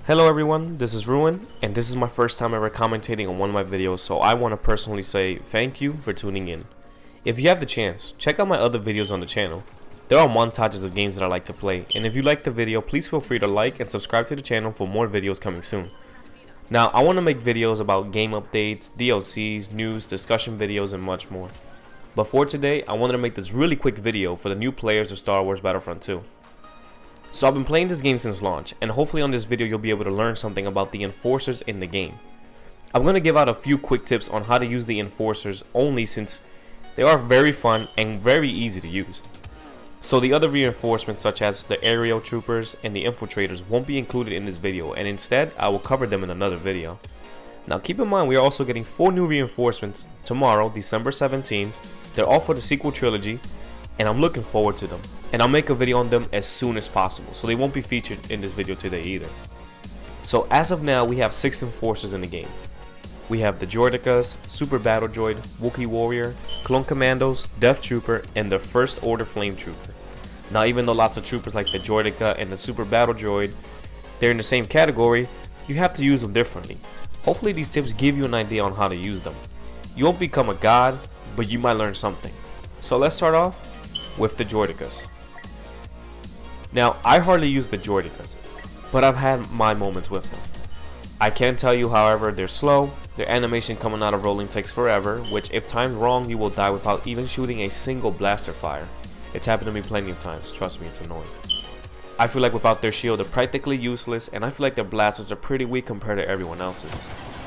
Hello everyone, this is Ruin, and this is my first time ever commentating on one of my videos, so I want to personally say thank you for tuning in. If you have the chance, check out my other videos on the channel. There are montages of games that I like to play, and if you like the video, please feel free to like and subscribe to the channel for more videos coming soon. Now, I want to make videos about game updates, DLCs, news, discussion videos, and much more. But for today, I wanted to make this really quick video for the new players of Star Wars Battlefront 2. So I've been playing this game since launch, and hopefully on this video you'll be able to learn something about the enforcers in the game. I'm going to give out a few quick tips on how to use the enforcers only, since they are very fun and very easy to use. So the other reinforcements such as the aerial troopers and the infiltrators won't be included in this video, and instead I will cover them in another video. Now keep in mind we are also getting 4 new reinforcements tomorrow, December 17th. They're all for the sequel trilogy, and I'm looking forward to them. And I'll make a video on them as soon as possible, so they won't be featured in this video today either. So as of now, we have 6 enforcers in the game. We have the Droidekas, Super Battle Droid, Wookiee Warrior, Clone Commandos, Death Trooper, and the First Order Flame Trooper. Now even though lots of troopers like the Droideka and the Super Battle Droid, they're in the same category, you have to use them differently. Hopefully these tips give you an idea on how to use them. You won't become a god, but you might learn something. So let's start off with the Droidekas. Now, I hardly use the Droidekas, but I've had my moments with them. I can tell you, however, they're slow, their animation coming out of rolling takes forever, which if timed wrong, you will die without even shooting a single blaster fire. It's happened to me plenty of times, trust me, it's annoying. I feel like without their shield, they're practically useless, and I feel like their blasters are pretty weak compared to everyone else's.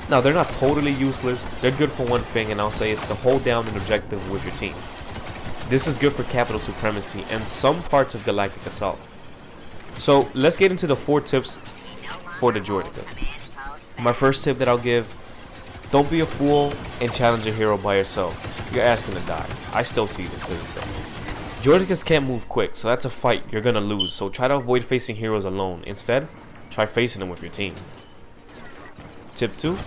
Now, they're not totally useless, they're good for one thing, and I'll say it's to hold down an objective with your team. This is good for capital supremacy and some parts of galactic assault. So let's get into the 4 tips for the Droidekas. My first tip that I'll give: don't be a fool and challenge a hero by yourself. You're asking to die. I still see this to this day. Droidekas can't move quick, so that's a fight you're gonna lose, so try to avoid facing heroes alone. Instead, try facing them with your team. Tip 2,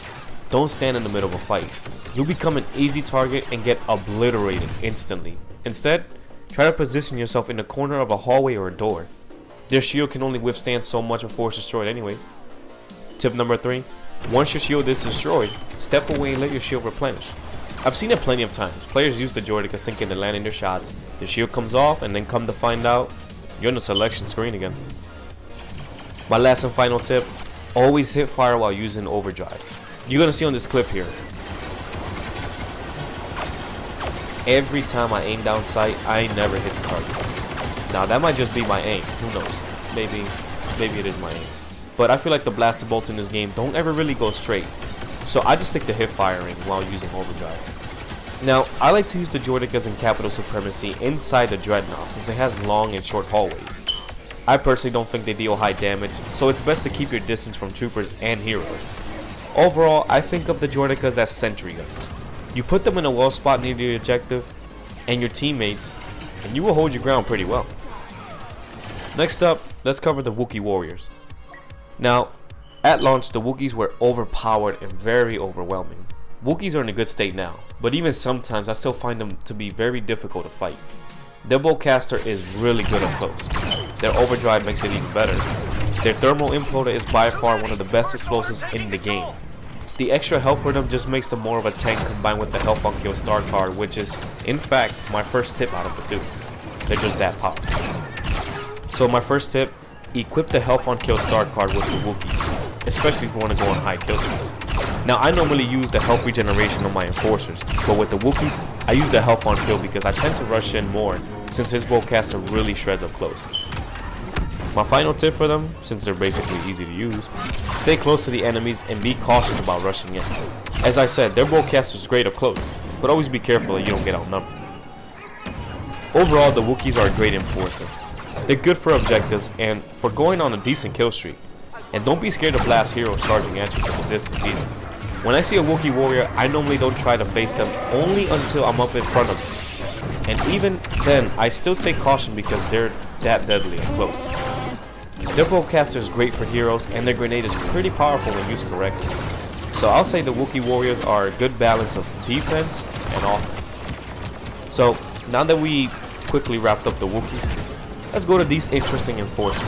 don't stand in the middle of a fight. You'll become an easy target and get obliterated instantly. Instead, try to position yourself in the corner of a hallway or a door. Their shield can only withstand so much before it's destroyed anyways. Tip number 3, once your shield is destroyed, step away and let your shield replenish. I've seen it plenty of times. Players use the Droidekas thinking they're landing their shots, the shield comes off, and then come to find out, you're in the selection screen again. My last and final tip, always hit fire while using overdrive. You're gonna see on this clip here, every time I aim down sight, I never hit the targets. Now that might just be my aim, who knows, maybe it is my aim. But I feel like the blaster bolts in this game don't ever really go straight, so I just stick to hip firing while using overdrive. Now, I like to use the Droidekas in capital supremacy inside the Dreadnought since it has long and short hallways. I personally don't think they deal high damage, so it's best to keep your distance from troopers and heroes. Overall, I think of the Droidekas as sentry guns. You put them in a well spot near the objective and your teammates, and you will hold your ground pretty well. Next up, let's cover the Wookiee Warriors. Now, at launch, the Wookiees were overpowered and very overwhelming. Wookiees are in a good state now, but even sometimes I still find them to be very difficult to fight. Their bowcaster is really good up close. Their overdrive makes it even better. Their thermal imploder is by far one of the best explosives in the game. The extra health for them just makes them more of a tank combined with the health on kill star card, which is, in fact, my first tip out of the 2. They're just that powerful. So my first tip, equip the health on kill star card with the Wookiee, especially if you want to go on high kill streaks. Now I normally use the health regeneration on my enforcers, but with the Wookiees, I use the health on kill because I tend to rush in more since his bowcaster really shreds up close. My final tip for them, since they're basically easy to use, stay close to the enemies and be cautious about rushing in. As I said, their bowcaster is great up close, but always be careful that you don't get outnumbered. Overall, the Wookiees are a great enforcer. They're good for objectives and for going on a decent kill streak. And don't be scared to blast heroes charging at you from a distance either. When I see a Wookiee warrior, I normally don't try to face them only until I'm up in front of them. And even then, I still take caution because they're that deadly up close. Their bowcaster is great for heroes and their grenade is pretty powerful when used correctly. So I'll say the Wookiee warriors are a good balance of defense and offense. So now that we quickly wrapped up the Wookiees, let's go to these interesting enforcers.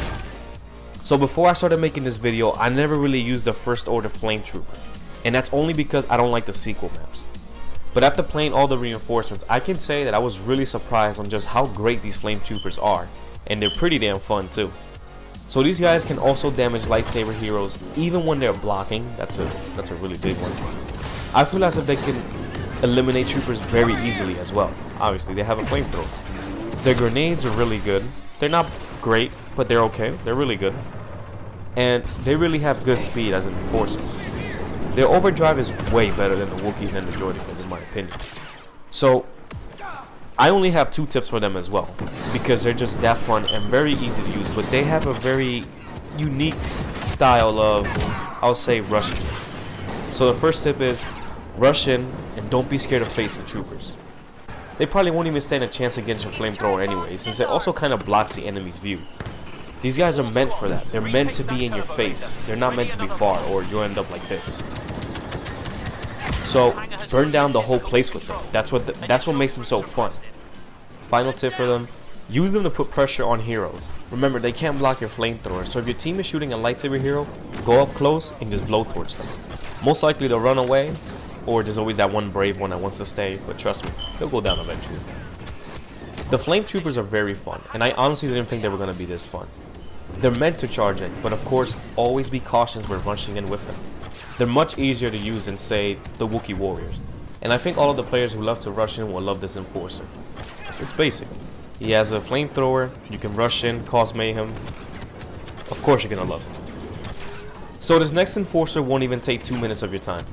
So before I started making this video, I never really used the First Order Flame Trooper, and that's only because I don't like the sequel maps. But after playing all the reinforcements, I can say that I was really surprised on just how great these Flame Troopers are, and they're pretty damn fun too. So these guys can also damage lightsaber heroes even when they're blocking. That's a really big one. I feel as if they can eliminate troopers very easily as well. Obviously, they have a flamethrower. Their grenades are really good. They're not great, but they're okay. They're really good. And they really have good speed as an enforcer. Their overdrive is way better than the Wookiees and the Droidekas in my opinion. So I only have 2 tips for them as well, because they're just that fun and very easy to use, but they have a very unique style of, I'll say, rushing. So the first tip is rush in and don't be scared of facing troopers. They probably won't even stand a chance against your flamethrower anyway, since it also kind of blocks the enemy's view. These guys are meant for that. They're meant to be in your face. They're not meant to be far, or you'll end up like this. So burn down the whole place with them. That's what makes them so fun. Final tip for them: use them to put pressure on heroes. Remember, they can't block your flamethrower, so if your team is shooting a lightsaber hero, go up close and just blow torch them. Most likely they'll run away, or there's always that one brave one that wants to stay, but trust me, they'll go down eventually. The flame troopers are very fun, and I honestly didn't think they were going to be this fun. They're meant to charge in, but of course, always be cautious when rushing in with them. They're much easier to use than, say, the Wookiee warriors, and I think all of the players who love to rush in will love this enforcer. It's basic. He has a flamethrower, you can rush in, cause mayhem. Of course you're gonna love it. So this next enforcer won't even take 2 minutes of your time.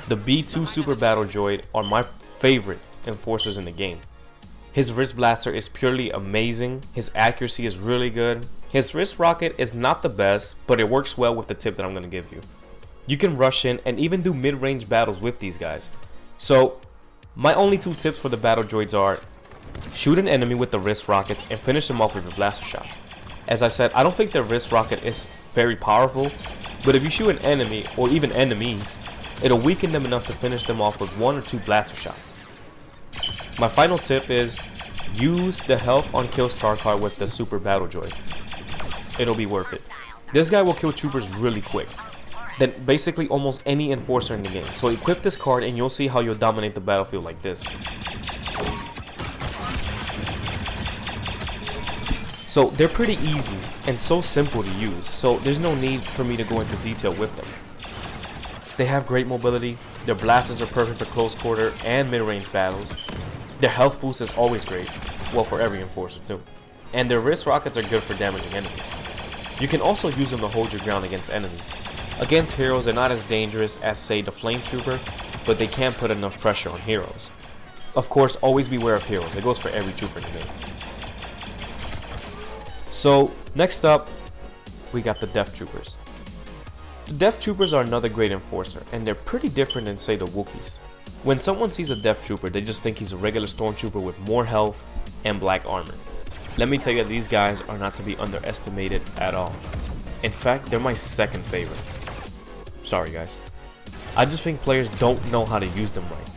The B2 Super Battle Droid are my favorite enforcers in the game. His wrist blaster is purely amazing, his accuracy is really good. His wrist rocket is not the best, but it works well with the tip that I'm gonna give you. You can rush in and even do mid-range battles with these guys. So my only 2 tips for the battle droids are: shoot an enemy with the wrist rockets and finish them off with your blaster shots. As I said, I don't think their wrist rocket is very powerful, but if you shoot an enemy, or even enemies, it'll weaken them enough to finish them off with 1 or 2 blaster shots. My final tip is use the health on kill star card with the Super Battle Droid. It'll be worth it. This guy will kill troopers really quick than basically almost any enforcer in the game. So equip this card and you'll see how you'll dominate the battlefield like this. So they're pretty easy and so simple to use, so there's no need for me to go into detail with them. They have great mobility, their blasters are perfect for close quarter and mid-range battles. Their health boost is always great, well, for every enforcer too. And their wrist rockets are good for damaging enemies. You can also use them to hold your ground against enemies. Against heroes, they're not as dangerous as, say, the Flame Trooper, but they can put enough pressure on heroes. Of course, always beware of heroes. It goes for every trooper in the game. So, next up, we got the Death Troopers. The Death Troopers are another great enforcer, and they're pretty different than, say, the Wookiees. When someone sees a Death Trooper, they just think he's a regular Stormtrooper with more health and black armor. Let me tell you that these guys are not to be underestimated at all. In fact, they're my second favorite. Sorry guys. I just think players don't know how to use them right.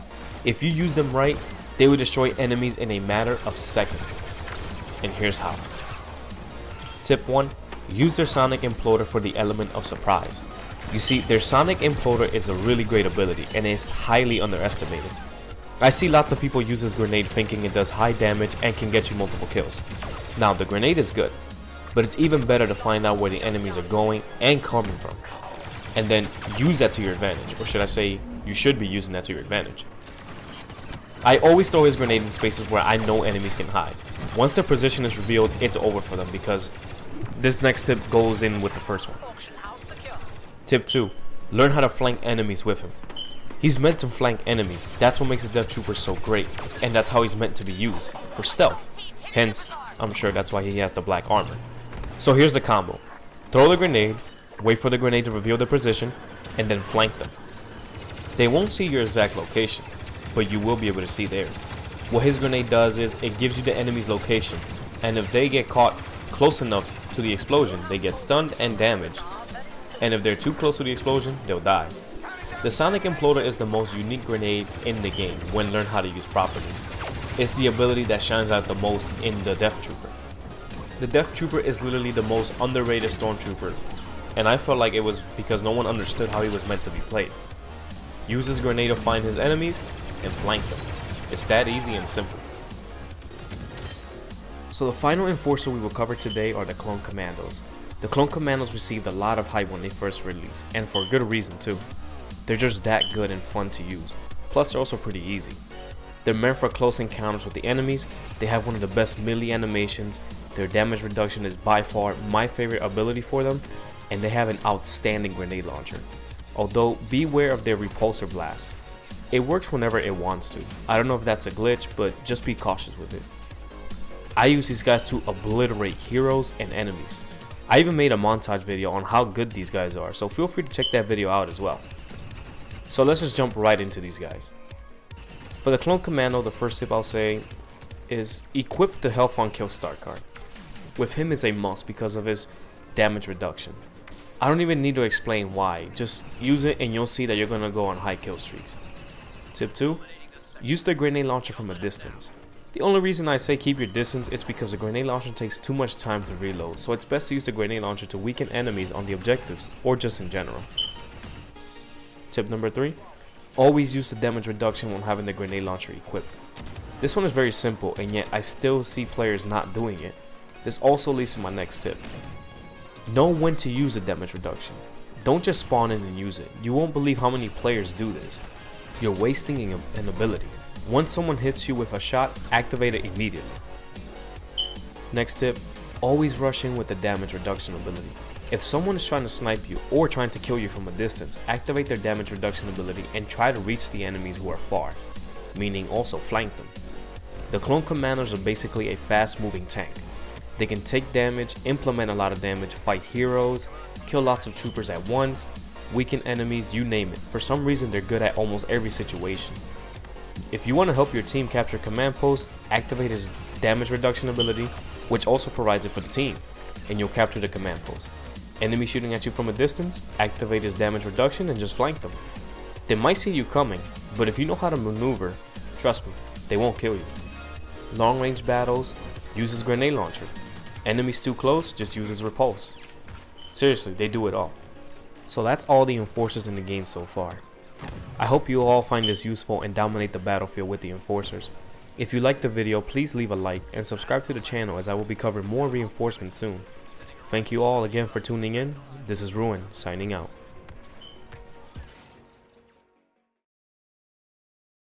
If you use them right, they will destroy enemies in a matter of seconds. And here's how. Tip 1. Use their Sonic Imploder for the element of surprise. You see, their Sonic Imploder is a really great ability and is highly underestimated. I see lots of people use this grenade thinking it does high damage and can get you multiple kills. Now, the grenade is good, but it's even better to find out where the enemies are going and coming from, and then use that to your advantage, or should I say, you should be using that to your advantage. I always throw his grenade in spaces where I know enemies can hide. Once their position is revealed, it's over for them, because this next tip goes in with the first one. Tip 2. Learn how to flank enemies with him. He's meant to flank enemies. That's what makes the Death Trooper so great, and that's how he's meant to be used, for stealth. Hence, I'm sure that's why he has the black armor. So here's the combo. Throw the grenade, wait for the grenade to reveal their position, and then flank them. They won't see your exact location, but you will be able to see theirs. What his grenade does is it gives you the enemy's location, and if they get caught close enough to the explosion, they get stunned and damaged. And if they're too close to the explosion, they'll die. The Sonic Imploder is the most unique grenade in the game when learned how to use properly. It's the ability that shines out the most in the Death Trooper. The Death Trooper is literally the most underrated stormtrooper, and I felt like it was because no one understood how he was meant to be played. Use his grenade to find his enemies and flank them. It's that easy and simple. So the final enforcer we will cover today are the Clone Commandos. The Clone Commandos received a lot of hype when they first released, and for good reason too. They're just that good and fun to use, plus they're also pretty easy. They're meant for close encounters with the enemies, they have one of the best melee animations, their damage reduction is by far my favorite ability for them, and they have an outstanding grenade launcher. Although beware of their repulsor blast. It works whenever it wants to. I don't know if that's a glitch, but just be cautious with it. I use these guys to obliterate heroes and enemies. I even made a montage video on how good these guys are, so feel free to check that video out as well. So let's just jump right into these guys. For the Clone Commando, the first tip I'll say is equip the Health on Kill start card. With him it's a must because of his damage reduction. I don't even need to explain why, just use it and you'll see that you're going to go on high kill streaks. Tip 2, use the grenade launcher from a distance. The only reason I say keep your distance is because the grenade launcher takes too much time to reload, so it's best to use the grenade launcher to weaken enemies on the objectives or just in general. Tip number 3, always use the damage reduction when having the grenade launcher equipped. This one is very simple and yet I still see players not doing it. This also leads to my next tip. Know when to use the damage reduction. Don't just spawn in and use it. You won't believe how many players do this. You're wasting an ability. Once someone hits you with a shot, activate it immediately. Next tip, always rush in with the damage reduction ability. If someone is trying to snipe you or trying to kill you from a distance, activate their damage reduction ability and try to reach the enemies who are far, meaning also flank them. The Clone Commandos are basically a fast moving tank. They can take damage, implement a lot of damage, fight heroes, kill lots of troopers at once, weaken enemies, you name it. For some reason they're good at almost every situation. If you want to help your team capture command posts, activate his damage reduction ability, which also provides it for the team, and you'll capture the command post. Enemy shooting at you from a distance, activate his damage reduction and just flank them. They might see you coming, but if you know how to maneuver, trust me, they won't kill you. Long range battles, use his grenade launcher. Enemies too close, just use his repulse. Seriously, they do it all. So that's all the enforcers in the game so far. I hope you all find this useful and dominate the battlefield with the enforcers. If you liked the video, please leave a like and subscribe to the channel as I will be covering more reinforcements soon. Thank you all again for tuning in. This is Ruin, signing out.